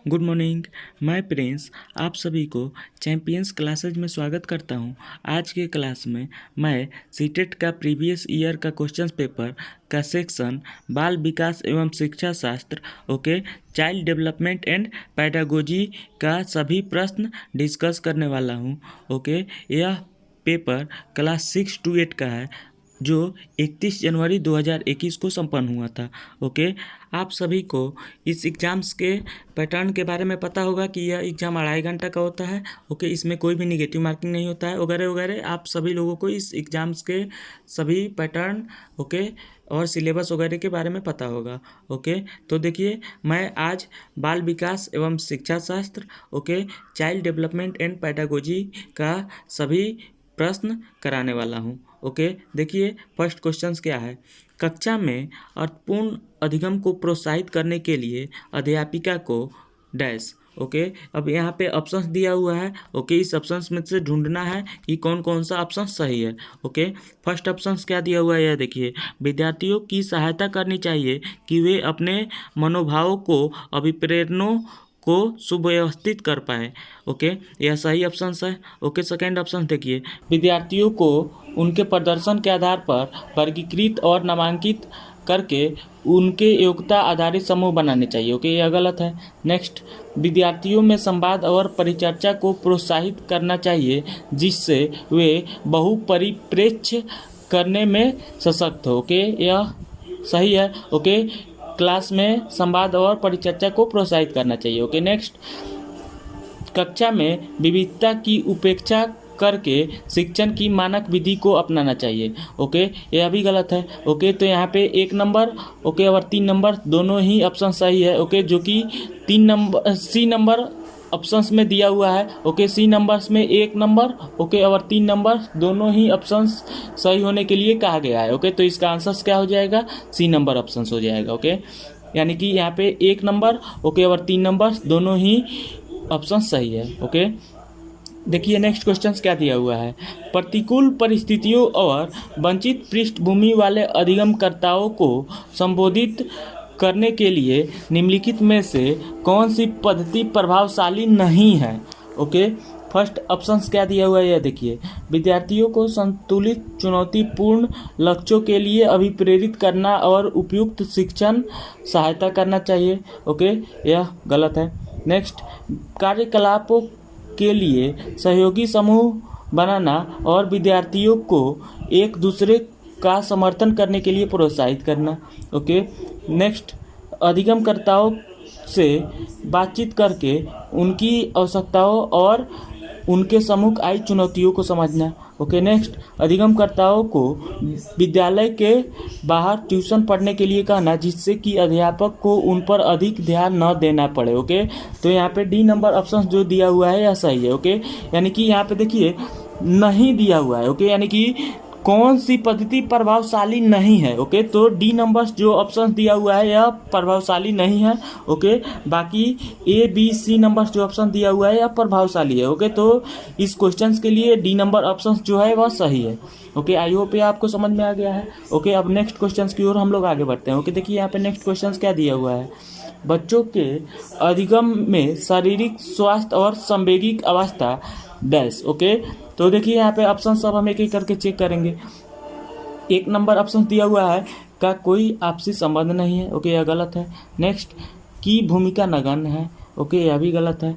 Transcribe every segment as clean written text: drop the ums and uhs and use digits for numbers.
Good morning. मैं Prince आप सभी को चैम्पियंस क्लासेज में स्वागत करता हूं। आज के क्लास में मैं सीटेट का प्रीवियस ईयर का क्वेश्चन पेपर का सेक्शन बाल विकास एवं शिक्षा शास्त्र चाइल्ड डेवलपमेंट एंड पैडागोजी का सभी प्रश्न डिस्कस करने वाला हूं। यह पेपर क्लास 6 to 8 का है जो 31 जनवरी 2021 को संपन्न हुआ था। आप सभी को इस एग्ज़ाम्स के पैटर्न के बारे में पता होगा कि यह एग्ज़ाम 2.5 घंटा का होता है। इसमें कोई भी निगेटिव मार्किंग नहीं होता है वगैरह वगैरह। आप सभी लोगों को इस एग्ज़ाम्स के सभी पैटर्न और सिलेबस वगैरह के बारे में पता होगा। तो देखिए, मैं आज बाल विकास एवं शिक्षा शास्त्र चाइल्ड डेवलपमेंट एंड पैडागोजी का सभी प्रश्न कराने वाला हूँ। देखिए, फर्स्ट क्वेश्चंस क्या है। कक्षा में अर्थपूर्ण अधिगम को प्रोत्साहित करने के लिए अध्यापिका को डैश। अब यहाँ पे ऑप्शंस दिया हुआ है। इस ऑप्शंस में से ढूंढना है कि कौन कौन सा ऑप्शन सही है। फर्स्ट ऑप्शंस क्या दिया हुआ है यह देखिए। विद्यार्थियों की सहायता करनी चाहिए कि वे अपने मनोभावों को अभिप्रेरणों को सुव्यवस्थित कर पाए। यह सही ऑप्शन है। सेकेंड ऑप्शन देखिए। विद्यार्थियों को उनके प्रदर्शन के आधार पर वर्गीकृत और नामांकित करके उनके योग्यता आधारित समूह बनाने चाहिए। यह गलत है। नेक्स्ट, विद्यार्थियों में संवाद और परिचर्चा को प्रोत्साहित करना चाहिए जिससे वे बहुपरिप्रेक्ष्य करने में सशक्त हो। यह सही है। क्लास में संवाद और परिचर्चा को प्रोत्साहित करना चाहिए। नेक्स्ट, कक्षा में विविधता की उपेक्षा करके शिक्षण की मानक विधि को अपनाना चाहिए। यह भी गलत है। तो यहाँ पे 1 नंबर और 3 नंबर दोनों ही ऑप्शन सही है। जो कि 3 नंबर सी नंबर ऑप्शंस में दिया हुआ है। सी नंबर्स में 1 नंबर और 3 नंबर दोनों ही ऑप्शंस सही होने के लिए कहा गया है। तो इसका आंसर क्या हो जाएगा? सी नंबर ऑप्शंस हो जाएगा। यानी कि यहाँ पे 1 नंबर और 3 नंबर दोनों ही ऑप्शन सही है। देखिए, नेक्स्ट क्वेश्चन क्या दिया हुआ है। प्रतिकूल परिस्थितियों और वंचित पृष्ठभूमि वाले अधिगमकर्ताओं को संबोधित करने के लिए निम्नलिखित में से कौन सी पद्धति प्रभावशाली नहीं है। फर्स्ट ऑप्शंस क्या दिया हुआ है यह देखिए। विद्यार्थियों को संतुलित चुनौतीपूर्ण लक्ष्यों के लिए अभिप्रेरित करना और उपयुक्त शिक्षण सहायता करना चाहिए। यह गलत है। नेक्स्ट, कार्यकलापों के लिए सहयोगी समूह बनाना और विद्यार्थियों को एक दूसरे का समर्थन करने के लिए प्रोत्साहित करना। नेक्स्ट, अधिगमकर्ताओं से बातचीत करके उनकी आवश्यकताओं और उनके सम्मुख आई चुनौतियों को समझना। नेक्स्ट, अधिगमकर्ताओं को विद्यालय के बाहर ट्यूशन पढ़ने के लिए कहना जिससे कि अध्यापक को उन पर अधिक ध्यान न देना पड़े। तो यहाँ पे डी नंबर ऑप्शन जो दिया हुआ है यह सही है। यानी कि यहाँ पे देखिए नहीं दिया हुआ है। यानी कि कौन सी पद्धति प्रभावशाली नहीं है। तो डी नंबर्स जो ऑप्शन दिया हुआ है यह प्रभावशाली नहीं है। बाकी ए बी सी नंबर्स जो ऑप्शन दिया हुआ है यह प्रभावशाली है। तो इस क्वेश्चन के लिए डी नंबर ऑप्शन जो है वह सही है। आई होप ये आपको समझ में आ गया है। अब नेक्स्ट क्वेश्चन की ओर हम लोग आगे बढ़ते हैं। देखिए, यहाँ पे नेक्स्ट क्वेश्चन क्या दिया हुआ है। बच्चों के अधिगम में शारीरिक स्वास्थ्य और संवेगिक अवस्था डैश। तो देखिए, यहाँ पे ऑप्शन सब हम एक एक करके चेक करेंगे। 1 नंबर ऑप्शन दिया हुआ है का कोई आपसी संबंध नहीं है। यह गलत है। नेक्स्ट, की भूमिका नगण्य है। यह भी गलत है।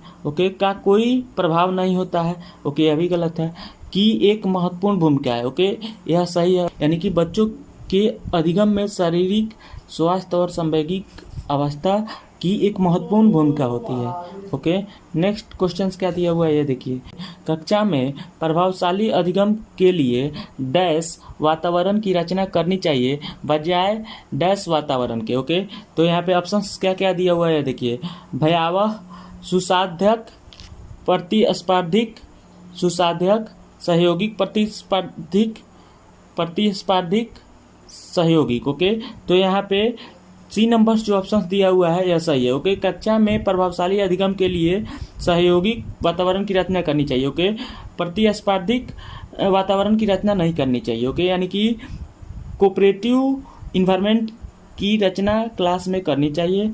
का कोई प्रभाव नहीं होता है। यह भी गलत है। की एक महत्वपूर्ण भूमिका है। यह सही है। यानी कि बच्चों के अधिगम में शारीरिक स्वास्थ्य और संवैगिक अवस्था की एक महत्वपूर्ण भूमिका होती है। नेक्स्ट क्वेश्चन क्या दिया हुआ है ये देखिए। कक्षा में प्रभावशाली अधिगम के लिए डैश वातावरण की रचना करनी चाहिए बजाय डैश वातावरण के। तो यहाँ पे ऑप्शंस क्या क्या दिया हुआ है ये देखिए। भयावह, सुसाध्यक, प्रतिस्पर्धिक, सुसाध्यक, सहयोगिक, प्रतिस्पर्धिक, सहयोगिक। तो यहाँ पे सी नंबर्स जो ऑप्शन दिया हुआ है यह सही है। कक्षा में प्रभावशाली अधिगम के लिए सहयोगी वातावरण की रचना करनी चाहिए। प्रतिस्पर्धिक वातावरण की रचना नहीं करनी चाहिए। यानी कि कोऑपरेटिव इन्वायरमेंट की रचना क्लास में करनी चाहिए।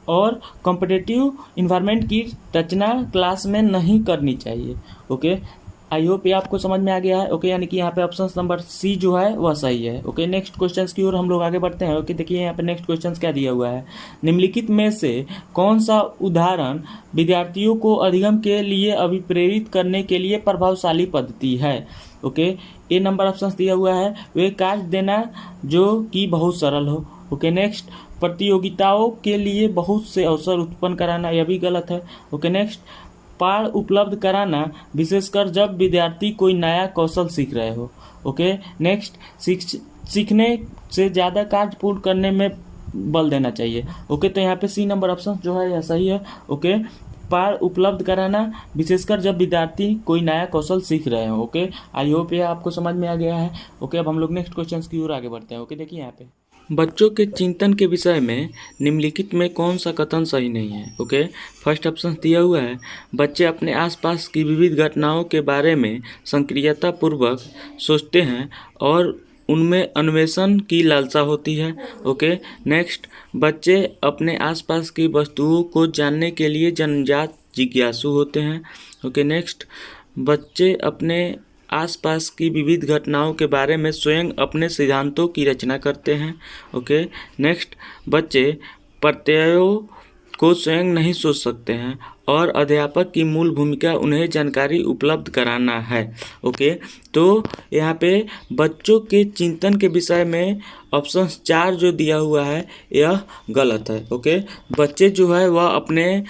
और कॉम्पिटिटिव इन्वायरमेंट की रचना क्लास में नहीं करनी चाहिए। ओके, आई होप ये आपको समझ में आ गया है। ओके, यानी कि यहाँ पे ऑप्शन नंबर सी जो है वह सही है। ओके, नेक्स्ट क्वेश्चन की ओर हम लोग आगे बढ़ते हैं। ओके, देखिए यहाँ पे नेक्स्ट क्वेश्चन क्या दिया हुआ है। निम्नलिखित में से कौन सा उदाहरण विद्यार्थियों को अधिगम के लिए अभिप्रेरित करने के लिए प्रभावशाली पद्धति है। ओके, ए नंबर ऑप्शन दिया हुआ है, वे कार्य देना जो कि बहुत सरल हो। ओके, नेक्स्ट प्रतियोगिताओं के लिए बहुत से अवसर उत्पन्न कराना, यह भी गलत है। ओके, नेक्स्ट पाठ उपलब्ध कराना, विशेषकर जब विद्यार्थी कोई नया कौशल सीख रहे हो। ओके, नेक्स्ट सीखने से ज़्यादा कार्य पूर्ण करने में बल देना चाहिए। ओके, तो यहाँ पे सी नंबर ऑप्शन जो है यह सही है। ओके, पाठ उपलब्ध कराना, विशेषकर जब विद्यार्थी कोई नया कौशल सीख रहे हो। ओके, आई होप ये आपको समझ में आ गया है। ओके, अब हम लोग नेक्स्ट क्वेश्चन की ओर आगे बढ़ते हैं। ओके, देखिए यहाँ पे बच्चों के चिंतन के विषय में निम्नलिखित में कौन सा कथन सही नहीं है। ओके, फर्स्ट ऑप्शन दिया हुआ है, बच्चे अपने आसपास की विविध घटनाओं के बारे में सक्रियतापूर्वक सोचते हैं और उनमें अन्वेषण की लालसा होती है। ओके, नेक्स्ट बच्चे अपने आसपास की वस्तुओं को जानने के लिए जन्मजात जिज्ञासु होते हैं। ओके, नेक्स्ट बच्चे अपने आसपास की विविध घटनाओं के बारे में स्वयं अपने सिद्धांतों की रचना करते हैं। ओके, नेक्स्ट बच्चे प्रत्ययों को स्वयं नहीं सोच सकते हैं और अध्यापक की मूल भूमिका उन्हें जानकारी उपलब्ध कराना है। ओके, तो यहाँ पे बच्चों के चिंतन के विषय में ऑप्शन 4 जो दिया हुआ है यह गलत है। ओके, बच्चे जो है वह अपने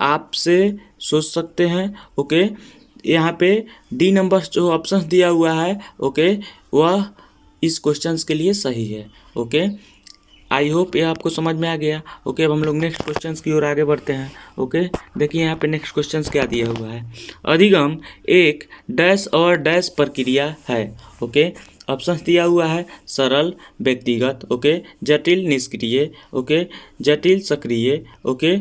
आप से सोच सकते हैं। ओके, यहाँ पे डी नंबर जो ऑप्शन दिया हुआ है ओके वह इस क्वेश्चंस के लिए सही है। ओके, आई होप ये आपको समझ में आ गया। ओके, अब हम लोग नेक्स्ट क्वेश्चंस की ओर आगे बढ़ते हैं। ओके, देखिए यहाँ पे नेक्स्ट क्वेश्चंस क्या दिया हुआ है। अधिगम एक डैश और डैश प्रक्रिया है। ओके, ऑप्शन दिया हुआ है सरल व्यक्तिगत, ओके, जटिल निष्क्रिय, ओके, जटिल सक्रिय, ओके,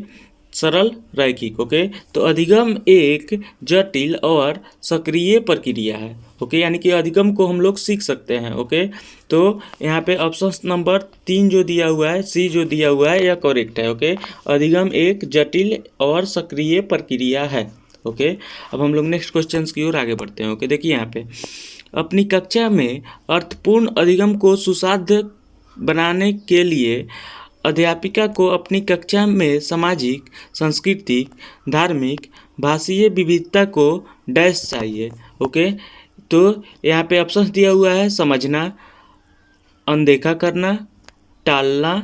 सरल रैखिक। ओके, तो अधिगम एक जटिल और सक्रिय प्रक्रिया है। ओके, यानी कि अधिगम को हम लोग सीख सकते हैं। ओके, तो यहाँ पे ऑप्शन नंबर 3 जो दिया हुआ है, सी जो दिया हुआ है, यह करेक्ट है। ओके, अधिगम एक जटिल और सक्रिय प्रक्रिया है। ओके, अब हम लोग नेक्स्ट क्वेश्चन की ओर आगे बढ़ते हैं। ओके, देखिए यहाँ पे अपनी कक्षा में अर्थपूर्ण अधिगम को सुसाध्य बनाने के लिए अध्यापिका को अपनी कक्षा में सामाजिक, सांस्कृतिक, धार्मिक, भाषीय विविधता को डैश चाहिए। ओके, तो यहाँ पे ऑप्शन दिया हुआ है समझना, अनदेखा करना, टालना,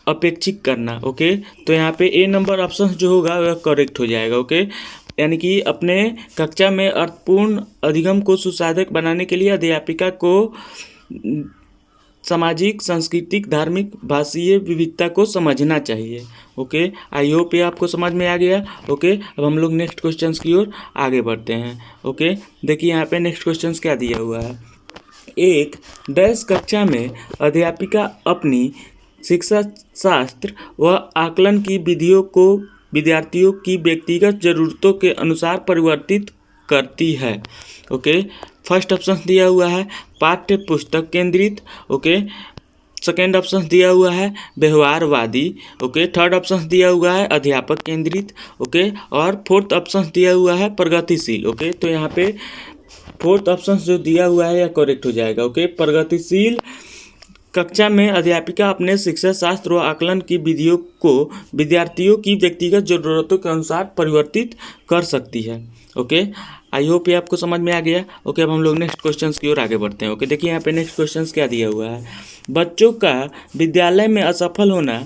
अपेक्षित करना। ओके, तो यहाँ पे ए नंबर ऑप्शन जो होगा वह करेक्ट हो जाएगा। ओके, यानी कि अपने कक्षा में अर्थपूर्ण अधिगम को सुसाधक बनाने के लिए अध्यापिका को सामाजिक, सांस्कृतिक, धार्मिक, भाषीय विविधता को समझना चाहिए। ओके, आई होप ये आपको समझ में आ गया। ओके, अब हम लोग नेक्स्ट क्वेश्चन की ओर आगे बढ़ते हैं। ओके, देखिए यहाँ पे नेक्स्ट क्वेश्चन क्या दिया हुआ है। एक डैश कक्षा में अध्यापिका अपनी शिक्षा शास्त्र व आकलन की विधियों को विद्यार्थियों की व्यक्तिगत ज़रूरतों के अनुसार परिवर्तित करती है। ओके, फर्स्ट ऑप्शन दिया हुआ है पाठ्य पुस्तक केंद्रित। ओके, सेकेंड ऑप्शन दिया हुआ है व्यवहारवादी। ओके, थर्ड ऑप्शन दिया हुआ है अध्यापक केंद्रित। ओके, और फोर्थ ऑप्शन दिया हुआ है प्रगतिशील। ओके, तो यहाँ पे फोर्थ ऑप्शन जो दिया हुआ है यह करेक्ट हो जाएगा। ओके, प्रगतिशील कक्षा में अध्यापिका अपने शिक्षा शास्त्र व आकलन की विधियों को विद्यार्थियों की व्यक्तिगत जरूरतों के अनुसार परिवर्तित कर सकती है। ओके, आई होप ये आपको समझ में आ गया। ओके, अब हम लोग नेक्स्ट क्वेश्चंस की ओर आगे बढ़ते हैं। ओके, देखिए यहाँ पे नेक्स्ट क्वेश्चंस क्या दिया हुआ है। बच्चों का विद्यालय में असफल होना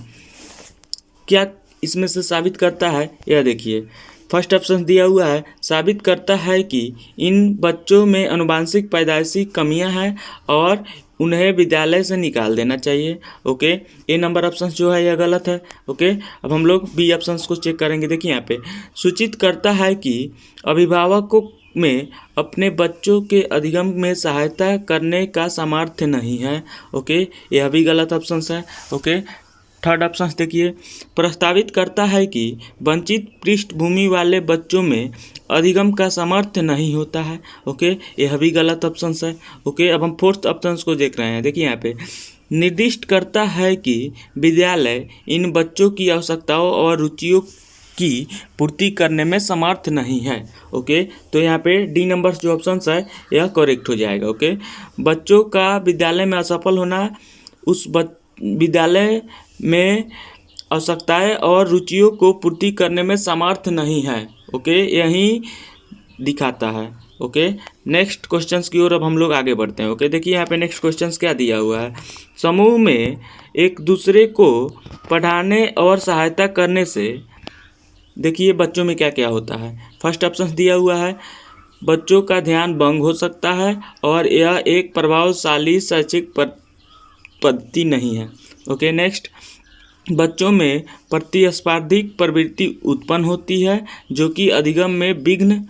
क्या इसमें से साबित करता है, यह देखिए। फर्स्ट ऑप्शन दिया हुआ है साबित करता है कि इन बच्चों में आनुवंशिक पैदाइशी कमियां हैं और उन्हें विद्यालय से निकाल देना चाहिए। ओके, ए नंबर ऑप्शन जो है यह गलत है। ओके, अब हम लोग बी ऑप्शन को चेक करेंगे। देखिए यहाँ पे सूचित करता है कि अभिभावकों में अपने बच्चों के अधिगम में सहायता करने का सामर्थ्य नहीं है। ओके, यह भी गलत ऑप्शन है। ओके, थर्ड ऑप्शन देखिए प्रस्तावित करता है कि वंचित पृष्ठभूमि वाले बच्चों में अधिगम का सामर्थ्य नहीं होता है। ओके, यह भी गलत ऑप्शन है। ओके, अब हम फोर्थ ऑप्शन को देख रहे हैं। देखिए यहाँ पे निर्दिष्ट करता है कि विद्यालय इन बच्चों की आवश्यकताओं और रुचियों की पूर्ति करने में समर्थ नहीं है। ओके, तो यहाँ पे डी नंबर जो ऑप्शन है यह करेक्ट हो जाएगा। ओके, बच्चों का विद्यालय में असफल होना उस विद्यालय में आवश्यकताएं और रुचियों को पूर्ति करने में समर्थ नहीं है। ओके, यही दिखाता है। ओके, नेक्स्ट क्वेश्चंस की ओर अब हम लोग आगे बढ़ते हैं। ओके, देखिए यहाँ पे नेक्स्ट क्वेश्चंस क्या दिया हुआ है। समूह में एक दूसरे को पढ़ाने और सहायता करने से देखिए बच्चों में क्या क्या होता है। फर्स्ट ऑप्शन दिया हुआ है, बच्चों का ध्यान भंग हो सकता है और यह एक प्रभावशाली शैक्षिक पद्धति नहीं है। ओके, नेक्स्ट, बच्चों में प्रतिस्पर्धिक प्रवृत्ति उत्पन्न होती है जो कि अधिगम में विघ्न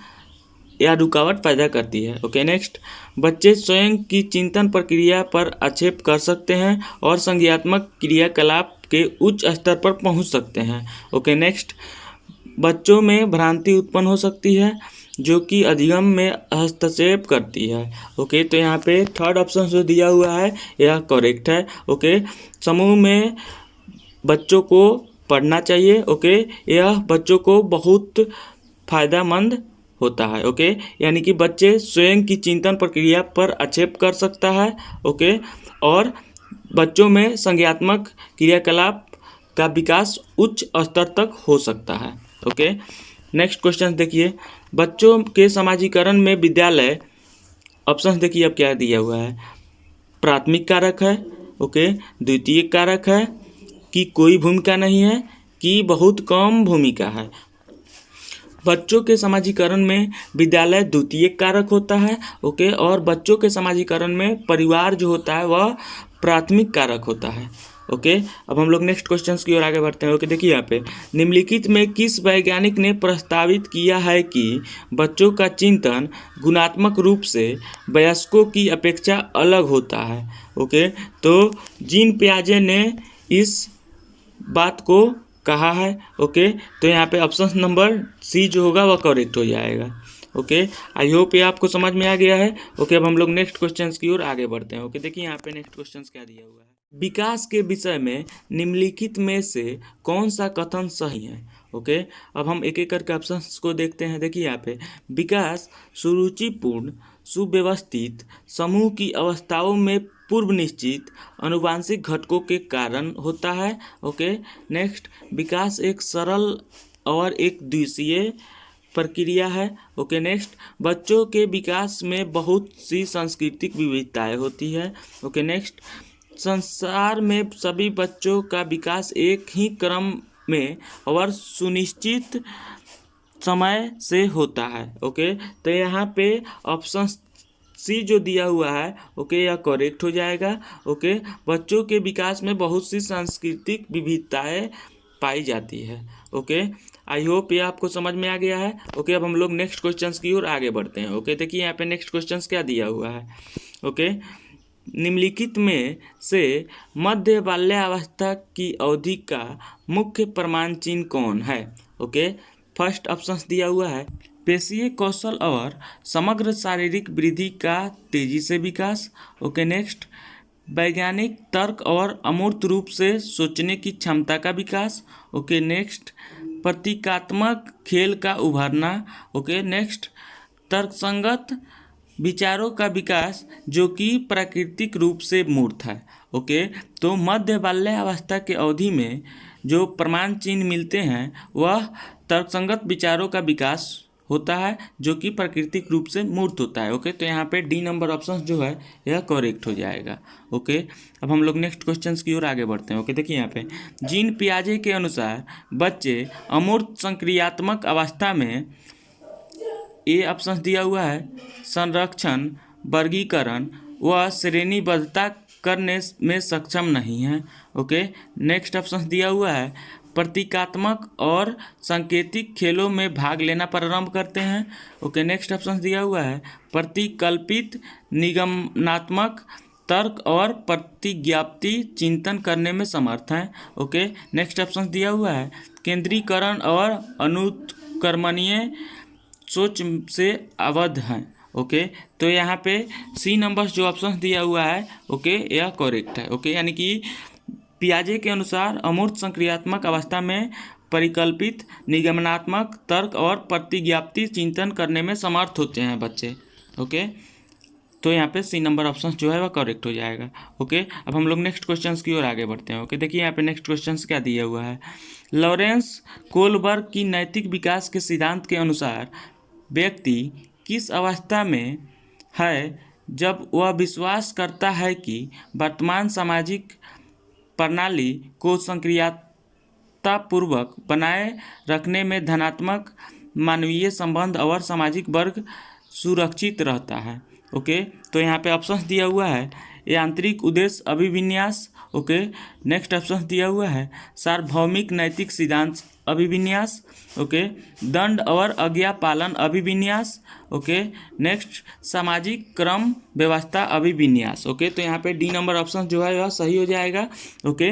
या रुकावट पैदा करती है। ओके, नेक्स्ट, बच्चे स्वयं की चिंतन प्रक्रिया पर आक्षेप कर सकते हैं और संज्ञानात्मक क्रियाकलाप के उच्च स्तर पर पहुंच सकते हैं। ओके, नेक्स्ट, बच्चों में भ्रांति उत्पन्न हो सकती है जो कि अधिगम में हस्तक्षेप करती है। ओके, तो यहाँ पे थर्ड ऑप्शन जो दिया हुआ है यह करेक्ट है। ओके, समूह में बच्चों को पढ़ना चाहिए। ओके, यह बच्चों को बहुत फायदेमंद होता है। ओके, यानी कि बच्चे स्वयं की चिंतन प्रक्रिया पर आक्षेप कर सकता है। ओके, और बच्चों में संज्ञानात्मक क्रियाकलाप का विकास उच्च स्तर तक हो सकता है। ओके, नेक्स्ट क्वेश्चन देखिए, बच्चों के समाजीकरण में विद्यालय, ऑप्शन देखिए अब क्या दिया हुआ है, प्राथमिक कारक है, ओके, द्वितीय कारक है, कि कोई भूमिका नहीं है, कि बहुत कम भूमिका है। बच्चों के समाजीकरण में विद्यालय द्वितीय कारक होता है। ओके, और बच्चों के समाजीकरण में परिवार जो होता है वह प्राथमिक कारक होता है। ओके, अब हम लोग नेक्स्ट क्वेश्चंस की ओर आगे बढ़ते हैं। ओके, देखिए यहाँ पे निम्नलिखित में किस वैज्ञानिक ने प्रस्तावित किया है कि बच्चों का चिंतन गुणात्मक रूप से वयस्कों की अपेक्षा अलग होता है। ओके, तो जीन पियाजे ने इस बात को कहा है। ओके, तो यहाँ पे ऑप्शन नंबर सी जो होगा वह करेक्ट हो जाएगा। ओके, आई होप ये आपको समझ में आ गया है। ओके, अब हम लोग नेक्स्ट क्वेश्चंस की ओर आगे बढ़ते हैं। ओके, देखिए यहाँ पे नेक्स्ट क्वेश्चंस क्या दिया हुआ है, विकास के विषय में निम्नलिखित में से कौन सा कथन सही है। ओके, अब हम एक एक करके ऑप्शंस को देखते हैं। देखिए यहाँ पे विकास सुरुचिपूर्ण सुव्यवस्थित समूह की अवस्थाओं में पूर्व निश्चित आनुवंशिक घटकों के कारण होता है। ओके, नेक्स्ट, विकास एक सरल और एक द्वितीय प्रक्रिया है। ओके, नेक्स्ट, बच्चों के विकास में बहुत सी सांस्कृतिक विविधताएं होती है। ओके, नेक्स्ट, संसार में सभी बच्चों का विकास एक ही क्रम में और सुनिश्चित समय से होता है। ओके, तो यहाँ पे ऑप्शन सी जो दिया हुआ है ओके यह करेक्ट हो जाएगा। ओके, बच्चों के विकास में बहुत सी सांस्कृतिक विविधताएं पाई जाती है। ओके, आई होप ये आपको समझ में आ गया है। ओके, अब हम लोग नेक्स्ट क्वेश्चंस की ओर आगे बढ़ते हैं। ओके, देखिए यहाँ पे नेक्स्ट क्वेश्चंस क्या दिया हुआ है। ओके, निम्नलिखित में से मध्य बाल्यावस्था की अवधि का मुख्य प्रमाण चिन्ह कौन है। ओके, फर्स्ट ऑप्शन दिया हुआ है पेशीय कौशल और समग्र शारीरिक वृद्धि का तेजी से विकास। ओके, नेक्स्ट, वैज्ञानिक तर्क और अमूर्त रूप से सोचने की क्षमता का विकास। ओके, नेक्स्ट, प्रतीकात्मक खेल का उभरना। ओके, नेक्स्ट, तर्कसंगत विचारों का विकास जो कि प्राकृतिक रूप से मूर्त है। ओके, तो मध्य बाल्यावस्था के अवधि में जो प्रमाण चिन्ह मिलते हैं वह तर्कसंगत विचारों का विकास होता है जो कि प्राकृतिक रूप से मूर्त होता है। ओके, तो यहाँ पे डी नंबर ऑप्शन जो है यह करेक्ट हो जाएगा। ओके, अब हम लोग नेक्स्ट क्वेश्चंस की ओर आगे बढ़ते हैं। ओके, देखिए यहाँ पे जीन पियाजे के अनुसार बच्चे अमूर्त संक्रियात्मक अवस्था में ये ऑप्शन दिया हुआ है संरक्षण वर्गीकरण व श्रेणीबद्धता करने में सक्षम नहीं है। ओके, नेक्स्ट ऑप्शन दिया हुआ है प्रतीकात्मक और सांकेतिक खेलों में भाग लेना प्रारंभ करते हैं। ओके, नेक्स्ट ऑप्शन दिया हुआ है प्रतिकल्पित निगमनात्मक तर्क और प्रतिज्ञाप्ति चिंतन करने में समर्थ हैं। ओके, नेक्स्ट ऑप्शन दिया हुआ है केंद्रीकरण और अनुत्क्रमणीय सोच से अवध हैं। ओके, तो यहाँ पे सी नंबर जो ऑप्शन दिया हुआ है ओके यह करेक्ट है। ओके, यानी कि पियाजे के अनुसार अमूर्त संक्रियात्मक अवस्था में परिकल्पित निगमनात्मक तर्क और प्रतिज्ञाप्ति चिंतन करने में समर्थ होते हैं बच्चे। ओके, तो यहाँ पे सी नंबर ऑप्शन जो है वह करेक्ट हो जाएगा। ओके, अब हम लोग नेक्स्ट क्वेश्चंस की ओर आगे बढ़ते हैं। ओके, देखिए यहाँ पे नेक्स्ट क्वेश्चंस क्या दिया हुआ है। लॉरेंस कोलबर्ग की नैतिक विकास के सिद्धांत के अनुसार व्यक्ति किस अवस्था में है जब वह विश्वास करता है कि वर्तमान सामाजिक प्रणाली को सक्रियतापूर्वक बनाए रखने में धनात्मक मानवीय संबंध और सामाजिक वर्ग सुरक्षित रहता है। ओके, तो यहाँ पे ऑप्शंस दिया हुआ है यांत्रिक उद्देश्य अभिविन्यास। ओके, नेक्स्ट ऑप्शन दिया हुआ है सार्वभौमिक नैतिक सिद्धांत अभिविन्यास। ओके, दंड और आज्ञा पालन अभिविन्यास। ओके, नेक्स्ट सामाजिक क्रम व्यवस्था अभिविन्यास। ओके, तो यहाँ पे डी नंबर ऑप्शन जो है वह सही हो जाएगा। ओके,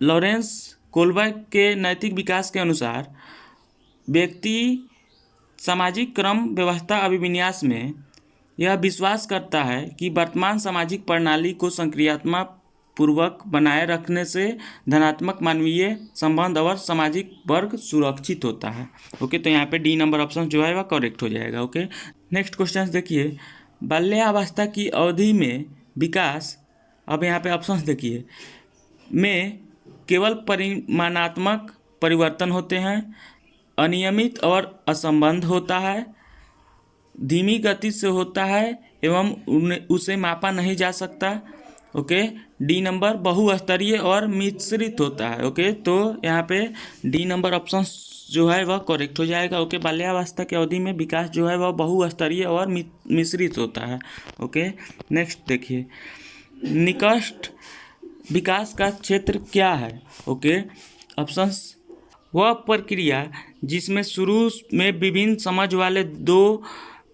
लॉरेंस कोलबर्ग के नैतिक विकास के अनुसार व्यक्ति सामाजिक क्रम व्यवस्था अभिविन्यास में यह विश्वास करता है कि वर्तमान सामाजिक प्रणाली को सक्रियतापूर्वक पूर्वक बनाए रखने से धनात्मक मानवीय संबंध और सामाजिक वर्ग सुरक्षित होता है। ओके, तो यहाँ पे डी नंबर ऑप्शन जो है वह करेक्ट हो जाएगा। ओके, नेक्स्ट क्वेश्चन देखिए, बाल्यावस्था की अवधि में विकास, अब यहाँ पे ऑप्शंस देखिए, में केवल परिमाणात्मक परिवर्तन होते हैं, अनियमित और असंबद्ध होता है, धीमी गति से होता है एवं उसे मापा नहीं जा सकता। ओके, डी नंबर बहुस्तरीय और मिश्रित होता है। ओके, तो यहाँ पे डी नंबर ऑप्शन जो है वह करेक्ट हो जाएगा। ओके, बाल्यावस्था की अवधि में विकास जो है वह बहुस्तरीय और मिश्रित होता है। ओके, नेक्स्ट देखिए, निकृष्ट विकास का क्षेत्र क्या है। ओके, ऑप्शंस, वह प्रक्रिया जिसमें शुरू में विभिन्न समझ वाले दो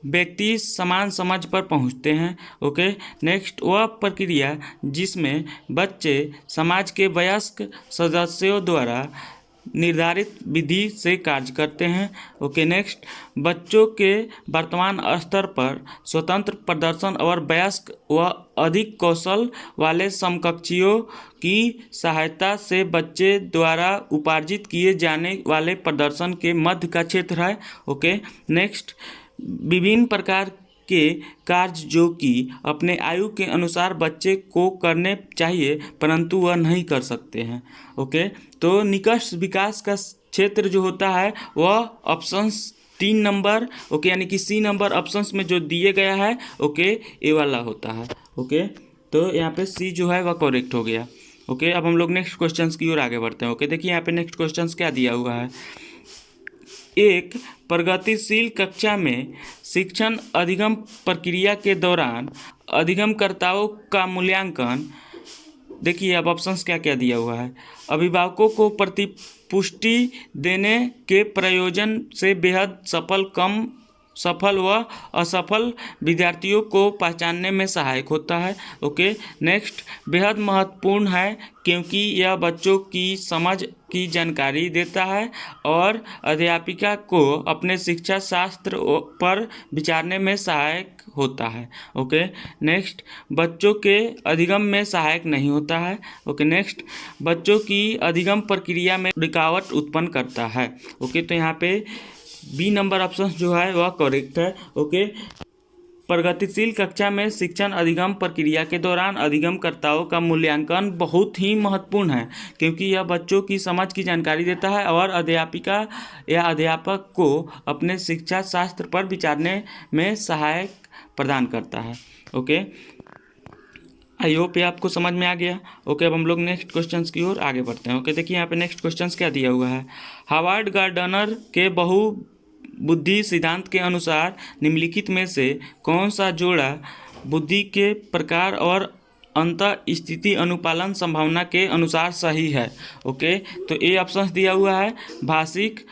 व्यक्ति समान समझ पर पहुंचते हैं। ओके, नेक्स्ट, वह प्रक्रिया जिसमें बच्चे समाज के वयस्क सदस्यों द्वारा निर्धारित विधि से कार्य करते हैं। ओके, नेक्स्ट, बच्चों के वर्तमान स्तर पर स्वतंत्र प्रदर्शन और वयस्क व अधिक कौशल वाले समकक्षियों की सहायता से बच्चे द्वारा उपार्जित किए जाने वाले प्रदर्शन के मध्य का क्षेत्र है। ओके, नेक्स्ट, विभिन्न प्रकार के कार्य जो कि अपने आयु के अनुसार बच्चे को करने चाहिए परंतु वह नहीं कर सकते हैं। ओके, तो निकृष्ट विकास का क्षेत्र जो होता है वह ऑप्शंस 3 नंबर, ओके, यानी कि सी नंबर ऑप्शंस में जो दिए गया है ओके ए वाला होता है। ओके, तो यहाँ पे सी जो है वह करेक्ट हो गया। ओके, अब हम लोग नेक्स्ट क्वेश्चंस की ओर आगे बढ़ते हैं। ओके, देखिए यहाँ पे नेक्स्ट क्वेश्चंस क्या दिया हुआ है। एक प्रगतिशील कक्षा में शिक्षण अधिगम प्रक्रिया के दौरान अधिगमकर्ताओं का मूल्यांकन, देखिए अब ऑप्शंस क्या क्या दिया हुआ है। अभिभावकों को प्रतिपुष्टि देने के प्रयोजन से बेहद सफल व असफल विद्यार्थियों को पहचानने में सहायक होता है। ओके, नेक्स्ट, बेहद महत्वपूर्ण है क्योंकि यह बच्चों की समझ की जानकारी देता है और अध्यापिका को अपने शिक्षा शास्त्र पर विचारने में सहायक होता है। ओके, नेक्स्ट, बच्चों के अधिगम में सहायक नहीं होता है। ओके, नेक्स्ट, बच्चों की अधिगम प्रक्रिया में रुकावट उत्पन्न करता है। ओके, तो यहाँ पे बी नंबर ऑप्शन जो है वह करेक्ट है। ओके, प्रगतिशील कक्षा में शिक्षण अधिगम प्रक्रिया के दौरान अधिगमकर्ताओं का मूल्यांकन बहुत ही महत्वपूर्ण है क्योंकि यह बच्चों की समझ की जानकारी देता है और अध्यापिका या अध्यापक को अपने शिक्षा शास्त्र पर विचारने में सहायक प्रदान करता है। ओके, आई होप ये आपको समझ में आ गया। ओके, अब हम लोग नेक्स्ट क्वेश्चंस की ओर आगे बढ़ते हैं। ओके, देखिए यहाँ पे नेक्स्ट क्वेश्चंस क्या दिया हुआ है। हार्वर्ड गार्डनर के बहुबुद्धि सिद्धांत के अनुसार निम्नलिखित में से कौन सा जोड़ा बुद्धि के प्रकार और अंतः स्थिति अनुपालन संभावना के अनुसार सही है। ओके, तो ए ऑप्शन दिया हुआ है भाषिक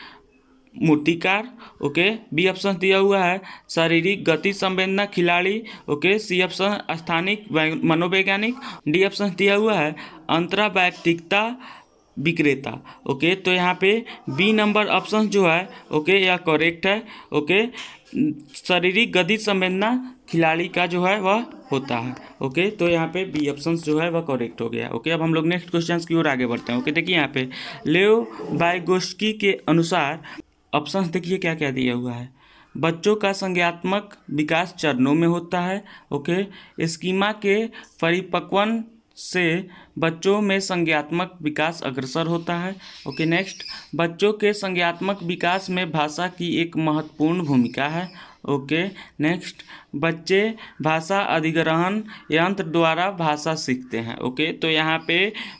मूर्तिकार। ओके, बी ऑप्शन दिया हुआ है शारीरिक गति संवेदना खिलाड़ी। ओके, सी ऑप्शन स्थानिक मनोवैज्ञानिक। डी ऑप्शन दिया हुआ है अंतरावैयक्तिकता विक्रेता। ओके, तो यहाँ पे बी नंबर ऑप्शन जो है ओके यह करेक्ट है। ओके, शारीरिक गति संवेदना खिलाड़ी का जो है वह होता है। ओके, तो यहाँ पे बी ऑप्शन जो है वह करेक्ट हो गया। ओके, अब हम लोग नेक्स्ट क्वेश्चन की ओर आगे बढ़ते हैं। ओके, देखिए यहाँ पे लेओ वाइगोस्की के अनुसार ऑप्शंस देखिए क्या क्या दिया हुआ है। बच्चों का संज्ञानात्मक विकास चरणों में होता है। ओके, स्कीमा के परिपक्वन से बच्चों में संज्ञानात्मक विकास अग्रसर होता है। ओके, नेक्स्ट, बच्चों के संज्ञानात्मक विकास में भाषा की एक महत्वपूर्ण भूमिका है। ओके, नेक्स्ट, बच्चे भाषा अधिग्रहण यंत्र द्वारा भाषा सीखते हैं। ओके, तो यहाँ पे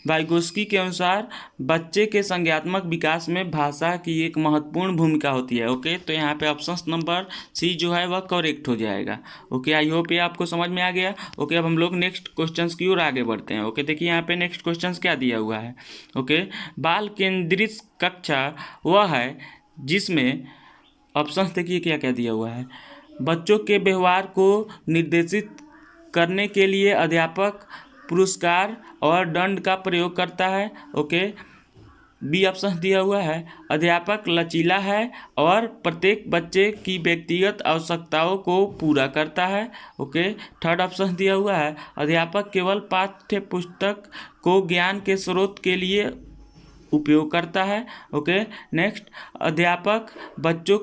वाइगोस्की के अनुसार बच्चे के संज्ञानात्मक विकास में भाषा की एक महत्वपूर्ण भूमिका होती है। ओके, तो यहाँ पे ऑप्शन नंबर सी जो है वह करेक्ट हो जाएगा। ओके, आई होप ये आपको समझ में आ गया। ओके, अब हम लोग नेक्स्ट क्वेश्चन की ओर आगे बढ़ते हैं। ओके, देखिए यहाँ पे नेक्स्ट क्वेश्चन क्या दिया हुआ है। ओके, बाल केंद्रित कक्षा वह है जिसमें ऑप्शंस देखिए क्या क्या दिया हुआ है। बच्चों के व्यवहार को निर्देशित करने के लिए अध्यापक पुरस्कार और दंड का प्रयोग करता है। ओके, बी ऑप्शन दिया हुआ है अध्यापक लचीला है और प्रत्येक बच्चे की व्यक्तिगत आवश्यकताओं को पूरा करता है। ओके, थर्ड ऑप्शन दिया हुआ है अध्यापक केवल पाठ्य पुस्तक को ज्ञान के स्रोत के लिए उपयोग करता है। ओके, नेक्स्ट, अध्यापक बच्चों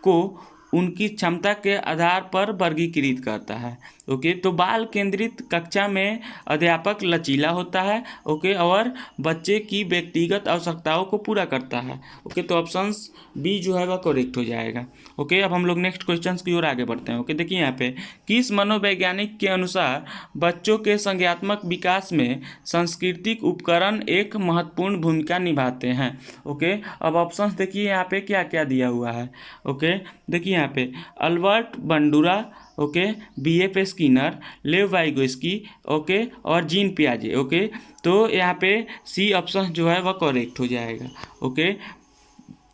को उनकी क्षमता के आधार पर वर्गीकृत करता है। ओके, तो बाल केंद्रित कक्षा में अध्यापक लचीला होता है। ओके, और बच्चे की व्यक्तिगत आवश्यकताओं को पूरा करता है। ओके, तो ऑप्शंस बी जो है वह करेक्ट हो जाएगा। ओके, अब हम लोग नेक्स्ट क्वेश्चन की ओर आगे बढ़ते हैं। ओके, देखिए यहाँ पे किस मनोवैज्ञानिक के अनुसार बच्चों के संज्ञानात्मक विकास में सांस्कृतिक उपकरण एक महत्वपूर्ण भूमिका निभाते हैं। ओके, अब ऑप्शंस देखिए यहाँ पे क्या क्या दिया हुआ है। ओके, देखिए यहाँ पे Albert Bandura, okay, B.F. Skinner, लेव वाइगोस्की, ओके, और जीन पियाजे। ओके, तो यहाँ पे सी ऑप्शन जो है वह करेक्ट हो जाएगा। ओके,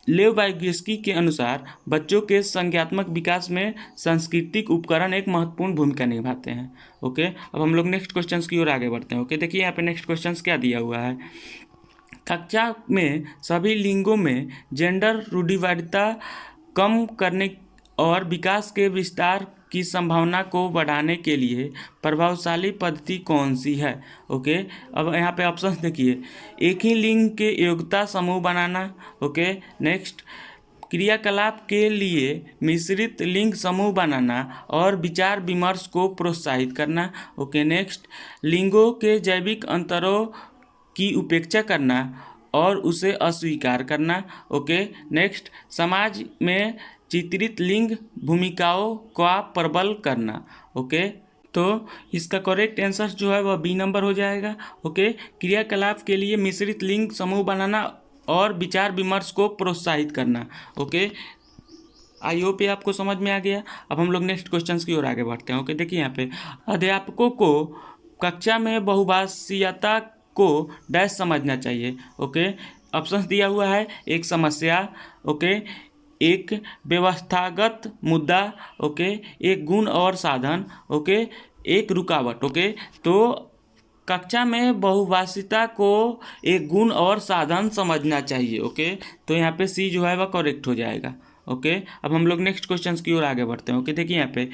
लेव वाइगोस्की के अनुसार बच्चों के संज्ञानात्मक विकास में सांस्कृतिक उपकरण एक महत्वपूर्ण भूमिका निभाते हैं। ओके, अब हम लोग नेक्स्ट क्वेश्चन की ओर आगे बढ़ते हैं। ओके, देखिए यहाँ पे नेक्स्ट क्वेश्चन क्या दिया हुआ है। कक्षा में सभी लिंगों में जेंडर रूढ़िवादिता कम करने और विकास के विस्तार की संभावना को बढ़ाने के लिए प्रभावशाली पद्धति कौन सी है। ओके, अब यहाँ पे ऑप्शंस देखिए एक ही लिंग के योग्यता समूह बनाना। ओके, नेक्स्ट, क्रियाकलाप के लिए मिश्रित लिंग समूह बनाना और विचार विमर्श को प्रोत्साहित करना। ओके, नेक्स्ट, लिंगों के जैविक अंतरों की उपेक्षा करना और उसे अस्वीकार करना। ओके, नेक्स्ट, समाज में चित्रित लिंग भूमिकाओं का प्रबल करना। ओके, तो इसका करेक्ट आंसर जो है वह बी नंबर हो जाएगा। ओके, क्रियाकलाप के लिए मिश्रित लिंग समूह बनाना और विचार विमर्श को प्रोत्साहित करना। ओके, आई होप ये आपको समझ में आ गया। अब हम लोग नेक्स्ट क्वेश्चन की ओर आगे बढ़ते हैं। ओके, देखिए यहाँ पे अध्यापकों को कक्षा में बहुभाषीयता को डैश समझना चाहिए। ओके, ऑप्शंस दिया हुआ है एक समस्या, ओके, एक व्यवस्थागत मुद्दा, ओके, एक गुण और साधन, ओके, एक रुकावट। ओके, तो कक्षा में बहुभाषिता को एक गुण और साधन समझना चाहिए। ओके, तो यहाँ पे सी जो है वह करेक्ट हो जाएगा। ओके, अब हम लोग नेक्स्ट क्वेश्चन की ओर आगे बढ़ते हैं। ओके, देखिए यहाँ पे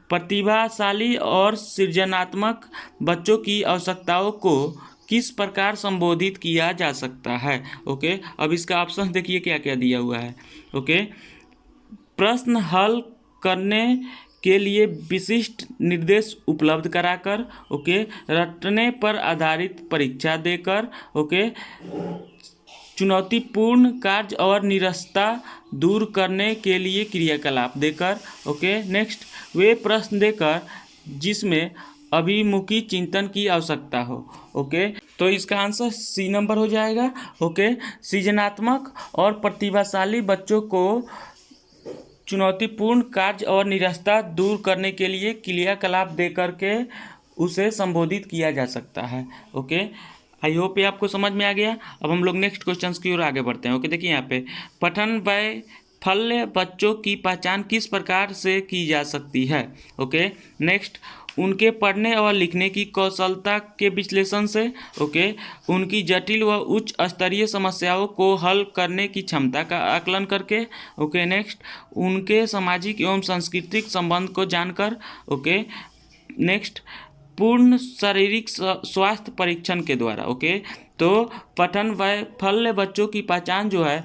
प्रतिभाशाली और सृजनात्मक बच्चों की आवश्यकताओं को किस प्रकार संबोधित किया जा सकता है। ओके, अब इसका ऑप्शन देखिए क्या क्या दिया हुआ है। ओके, प्रश्न हल करने के लिए विशिष्ट निर्देश उपलब्ध कराकर, ओके, रटने पर आधारित परीक्षा देकर, ओके, चुनौतीपूर्ण कार्य और निरस्ता दूर करने के लिए क्रियाकलाप देकर। ओके, नेक्स्ट, वे प्रश्न देकर जिसमें अभिमुखी चिंतन की आवश्यकता हो। ओके, तो इसका आंसर सी नंबर हो जाएगा। ओके, सृजनात्मक और प्रतिभाशाली बच्चों को चुनौतीपूर्ण कार्य और निरस्ता दूर करने के लिए क्रियाकलाप दे करके उसे संबोधित किया जा सकता है। ओके, आई होप ये आपको समझ में आ गया। अब हम लोग नेक्स्ट क्वेश्चन की ओर आगे बढ़ते हैं। ओके, देखिए यहाँ पे पठन वैफल्य बच्चों की पहचान किस प्रकार से की जा सकती है। ओके, नेक्स्ट, उनके पढ़ने और लिखने की कौशलता के विश्लेषण से, ओके, उनकी जटिल व उच्च स्तरीय समस्याओं को हल करने की क्षमता का आकलन करके, ओके, नेक्स्ट उनके सामाजिक एवं सांस्कृतिक संबंध को जानकर, ओके, नेक्स्ट पूर्ण शारीरिक स्वास्थ्य परीक्षण के द्वारा, ओके। तो पठन वैफल्य बच्चों की पहचान जो है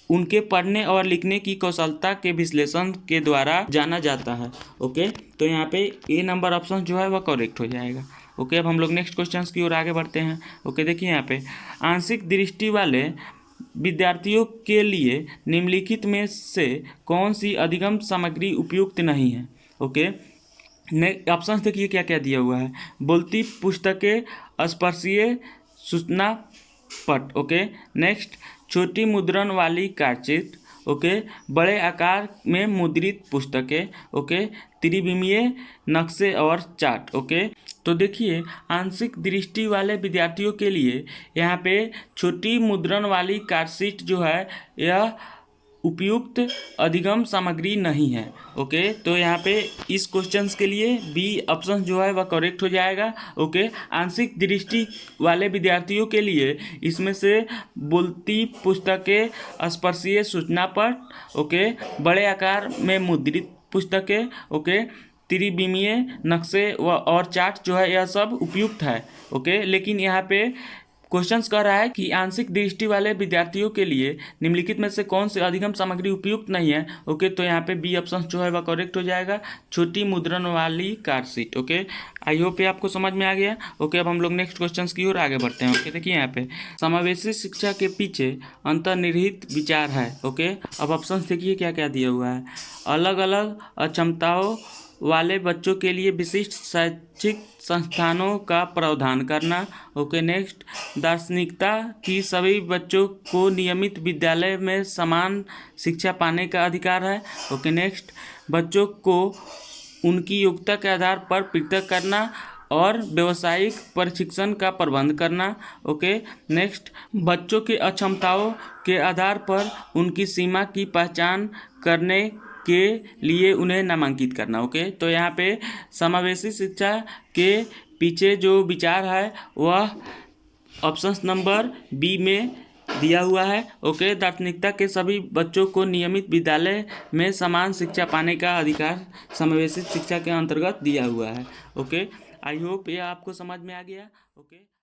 उनके पढ़ने और लिखने की कौशलता के विश्लेषण के द्वारा जाना जाता है, ओके। तो यहाँ पे ए नंबर ऑप्शन जो है वह करेक्ट हो जाएगा, ओके। अब हम लोग नेक्स्ट क्वेश्चंस की ओर आगे बढ़ते हैं, ओके। देखिए यहाँ पे आंशिक दृष्टि वाले विद्यार्थियों के लिए निम्नलिखित में से कौन सी अधिगम सामग्री उपयुक्त नहीं है, ओके। ऑप्शन देखिए क्या क्या दिया हुआ है। बोलती पुस्तकें, स्पर्शीय सूचना पट, ओके। नेक्स्ट छोटी मुद्रण वाली कार्डशीट, ओके। बड़े आकार में मुद्रित पुस्तकें, ओके। त्रिविमीय नक्शे और चार्ट, ओके। तो देखिए आंशिक दृष्टि वाले विद्यार्थियों के लिए यहाँ पे छोटी मुद्रण वाली कार्डशीट जो है यह उपयुक्त अधिगम सामग्री नहीं है, ओके। तो यहाँ पे इस क्वेश्चंस के लिए बी ऑप्शन जो है वह करेक्ट हो जाएगा, ओके। आंशिक दृष्टि वाले विद्यार्थियों के लिए इसमें से बोलती पुस्तकें, स्पर्शीय सूचना पट, ओके, बड़े आकार में मुद्रित पुस्तकें, ओके, त्रिविमीय नक्शे और चार्ट जो है यह सब उपयुक्त है, ओके। लेकिन यहाँ पे क्वेश्चंस कह रहा है कि आंशिक दृष्टि वाले विद्यार्थियों के लिए निम्नलिखित में से कौन सी अधिगम सामग्री उपयुक्त नहीं है, ओके। तो यहाँ पे बी ऑप्शन जो है वह करेक्ट हो जाएगा, छोटी मुद्रण वाली कार्डशीट, ओके। आई होप ये आपको समझ में आ गया, ओके। अब हम लोग नेक्स्ट क्वेश्चंस की ओर आगे बढ़ते हैं, ओके। देखिए यहाँ पे समावेशी शिक्षा के पीछे अंतर्निहित विचार है, ओके। अब ऑप्शन देखिए क्या क्या दिया हुआ है। अलग अलग अक्षमताओं वाले बच्चों के लिए विशिष्ट शैक्षिक संस्थानों का प्रावधान करना, ओके। नेक्स्ट दार्शनिकता की सभी बच्चों को नियमित विद्यालय में समान शिक्षा पाने का अधिकार है, ओके। नेक्स्ट बच्चों को उनकी योग्यता के आधार पर पृथक करना और व्यावसायिक प्रशिक्षण का प्रबंध करना, ओके। नेक्स्ट बच्चों के अक्षमताओं के आधार पर उनकी सीमा की पहचान करने के लिए उन्हें नामांकित करना, ओके। तो यहाँ पे समावेशी शिक्षा के पीछे जो विचार है वह ऑप्शन नंबर बी में दिया हुआ है, ओके। दार्शनिकता के सभी बच्चों को नियमित विद्यालय में समान शिक्षा पाने का अधिकार समावेशी शिक्षा के अंतर्गत दिया हुआ है, ओके। आई होप ये आपको समझ में आ गया, ओके।